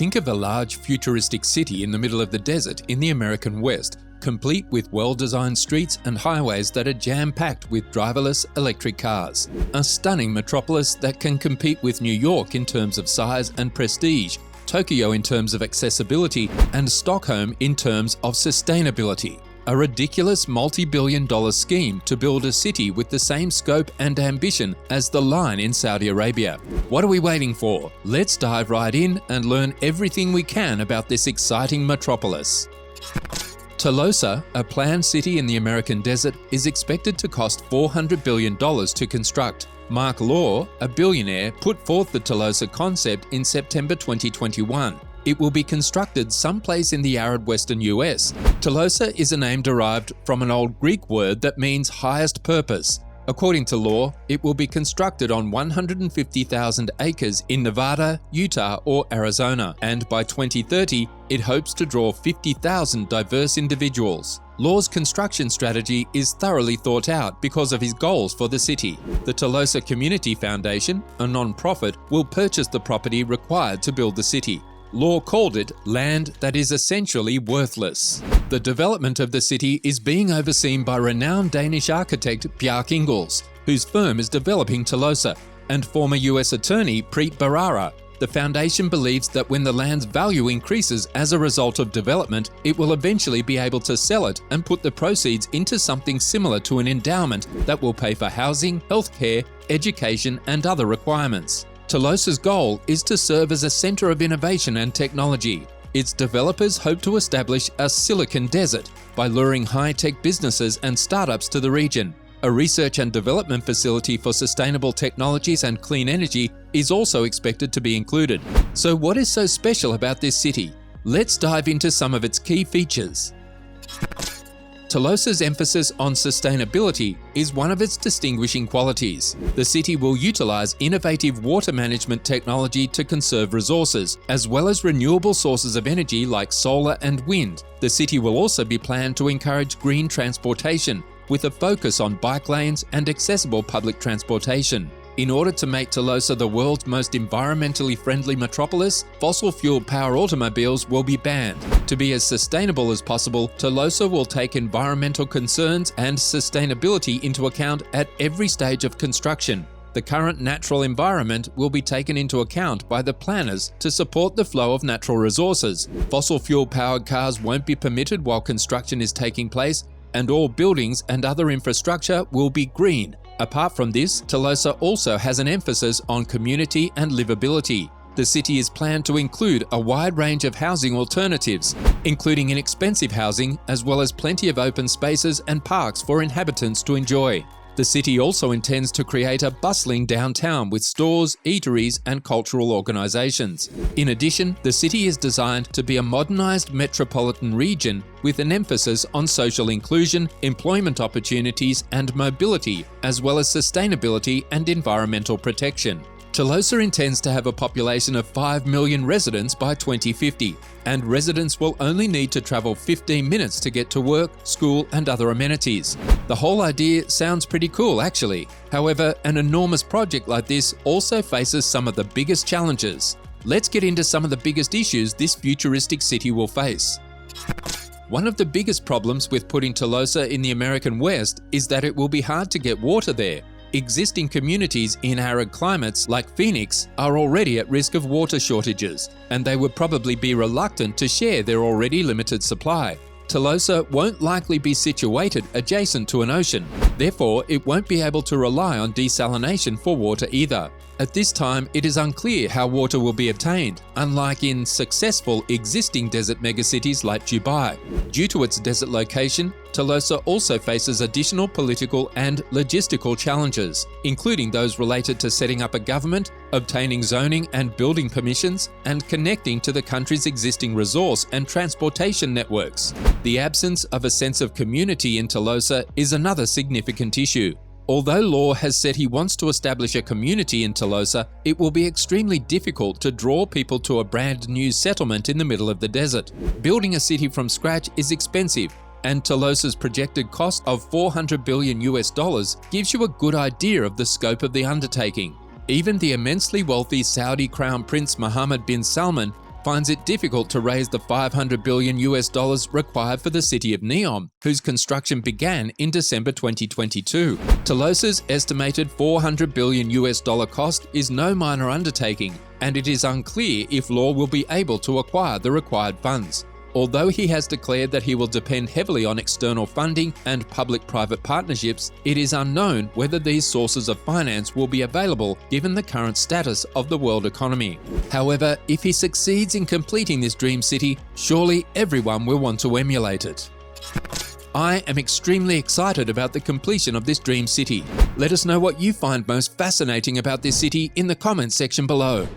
Think of a large futuristic city in the middle of the desert in the American West, complete with well-designed streets and highways that are jam-packed with driverless electric cars. A stunning metropolis that can compete with New York in terms of size and prestige, Tokyo in terms of accessibility, and Stockholm in terms of sustainability. A ridiculous multi-billion-dollar scheme to build a city with the same scope and ambition as the Line in Saudi Arabia. What are we waiting for? Let's dive right in and learn everything we can about this exciting metropolis. Telosa, a planned city in the American desert, is expected to cost $400 billion to construct. Mark Law, a billionaire, put forth the Telosa concept in September 2021. It will be constructed someplace in the arid western US. Telosa is a name derived from an old Greek word that means highest purpose. According to Law, it will be constructed on 150,000 acres in Nevada, Utah, or Arizona, and by 2030, it hopes to draw 50,000 diverse individuals. Law's construction strategy is thoroughly thought out because of his goals for the city. The Telosa Community Foundation, a non-profit, will purchase the property required to build the city. Law called it land that is essentially worthless. The development of the city is being overseen by renowned Danish architect Bjarke Ingels, whose firm is developing Telosa, and former US Attorney Preet Bharara. The foundation believes that when the land's value increases as a result of development, it will eventually be able to sell it and put the proceeds into something similar to an endowment that will pay for housing, healthcare, education, and other requirements. Telosa's goal is to serve as a center of innovation and technology. Its developers hope to establish a Silicon Desert by luring high-tech businesses and startups to the region. A research and development facility for sustainable technologies and clean energy is also expected to be included. So what is so special about this city? Let's dive into some of its key features. Telosa's emphasis on sustainability is one of its distinguishing qualities. The city will utilize innovative water management technology to conserve resources, as well as renewable sources of energy like solar and wind. The city will also be planned to encourage green transportation, with a focus on bike lanes and accessible public transportation. In order to make Telosa the world's most environmentally friendly metropolis, fossil-fueled power automobiles will be banned. To be as sustainable as possible, Telosa will take environmental concerns and sustainability into account at every stage of construction. The current natural environment will be taken into account by the planners to support the flow of natural resources. Fossil-fuel powered cars won't be permitted while construction is taking place, and all buildings and other infrastructure will be green. Apart from this, Telosa also has an emphasis on community and livability. The city is planned to include a wide range of housing alternatives, including inexpensive housing, as well as plenty of open spaces and parks for inhabitants to enjoy. The city also intends to create a bustling downtown with stores, eateries, and cultural organizations. In addition, the city is designed to be a modernized metropolitan region with an emphasis on social inclusion, employment opportunities, and mobility, as well as sustainability and environmental protection. Telosa intends to have a population of 5 million residents by 2050, and residents will only need to travel 15 minutes to get to work, school, and other amenities. The whole idea sounds pretty cool, actually. However, an enormous project like this also faces some of the biggest challenges. Let's get into some of the biggest issues this futuristic city will face. One of the biggest problems with putting Telosa in the American West is that it will be hard to get water there. Existing communities in arid climates like Phoenix are already at risk of water shortages, and they would probably be reluctant to share their already limited supply. Telosa won't likely be situated adjacent to an ocean, therefore it won't be able to rely on desalination for water either. At this time, it is unclear how water will be obtained, unlike in successful existing desert megacities like Dubai. Due to its desert location, Telosa also faces additional political and logistical challenges, including those related to setting up a government, obtaining zoning and building permissions, and connecting to the country's existing resource and transportation networks. The absence of a sense of community in Telosa is another significant issue. Although Law has said he wants to establish a community in Telosa, it will be extremely difficult to draw people to a brand new settlement in the middle of the desert. Building a city from scratch is expensive, and Telosa's projected cost of $400 billion gives you a good idea of the scope of the undertaking. Even the immensely wealthy Saudi Crown Prince Mohammed bin Salman finds it difficult to raise the $500 billion required for the city of Neom, whose construction began in December 2022. Telosa's estimated $400 billion cost is no minor undertaking, and it is unclear if Law will be able to acquire the required funds. Although he has declared that he will depend heavily on external funding and public-private partnerships, it is unknown whether these sources of finance will be available given the current status of the world economy. However, if he succeeds in completing this dream city, surely everyone will want to emulate it. I am extremely excited about the completion of this dream city. Let us know what you find most fascinating about this city in the comments section below.